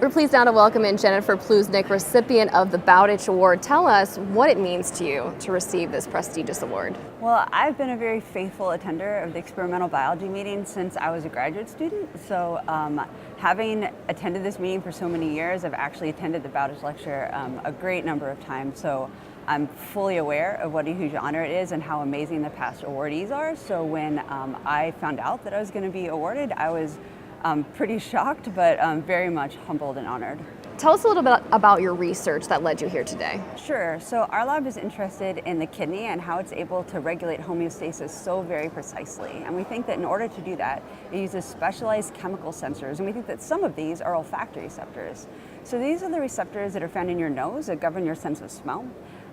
We're pleased now to welcome in Jennifer Pluznick, recipient of the Bowditch Award. Tell us what it means to you to receive this prestigious award. Well, I've been a very faithful attender of the experimental biology meeting since I was a graduate student. So having attended this meeting for so many years, I've actually attended the Bowditch lecture a great number of times. So I'm fully aware of what a huge honor it is and how amazing the past awardees are. So when I found out that I was going to be awarded, I was pretty shocked, but very much humbled and honored. Tell us a little bit about your research that led you here today. Sure. So our lab is interested in the kidney and how it's able to regulate homeostasis so very precisely. And we think that in order to do that, it uses specialized chemical sensors. And we think that some of these are olfactory receptors. So these are the receptors that are found in your nose that govern your sense of smell.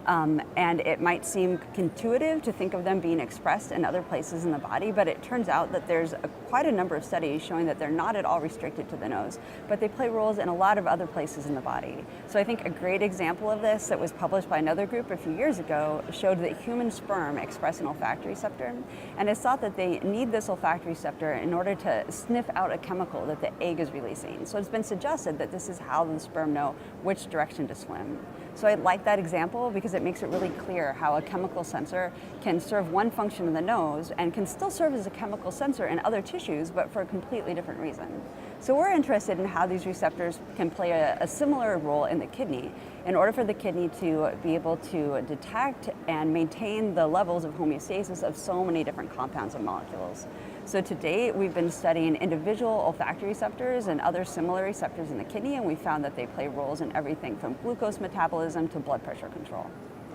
And it might seem intuitive to think of them being expressed in other places in the body, but it turns out that there's quite a number of studies showing that they're not at all restricted to the nose, but they play roles in a lot of other places in the body. So I think a great example of this that was published by another group a few years ago showed that human sperm express an olfactory receptor, and it's thought that they need this olfactory receptor in order to sniff out a chemical that the egg is releasing. So it's been suggested that this is how the sperm know which direction to swim. So I like that example because it makes it really clear how a chemical sensor can serve one function in the nose and can still serve as a chemical sensor in other tissues, but for a completely different reason. So we're interested in how these receptors can play a similar role in the kidney in order for the kidney to be able to detect and maintain the levels of homeostasis of so many different compounds and molecules. So to date, we've been studying individual olfactory receptors and other similar receptors in the kidney, and we found that they play roles in everything from glucose metabolism to blood pressure control.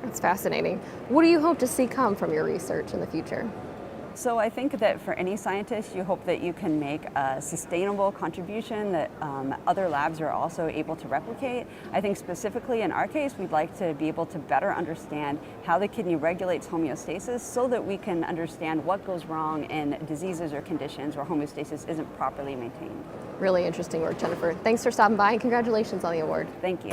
It's fascinating. What do you hope to see come from your research in the future? So I think that for any scientist, you hope that you can make a sustainable contribution that other labs are also able to replicate. I think specifically in our case, we'd like to be able to better understand how the kidney regulates homeostasis so that we can understand what goes wrong in diseases or conditions where homeostasis isn't properly maintained. Really interesting work, Jennifer. Thanks for stopping by and congratulations on the award. Thank you.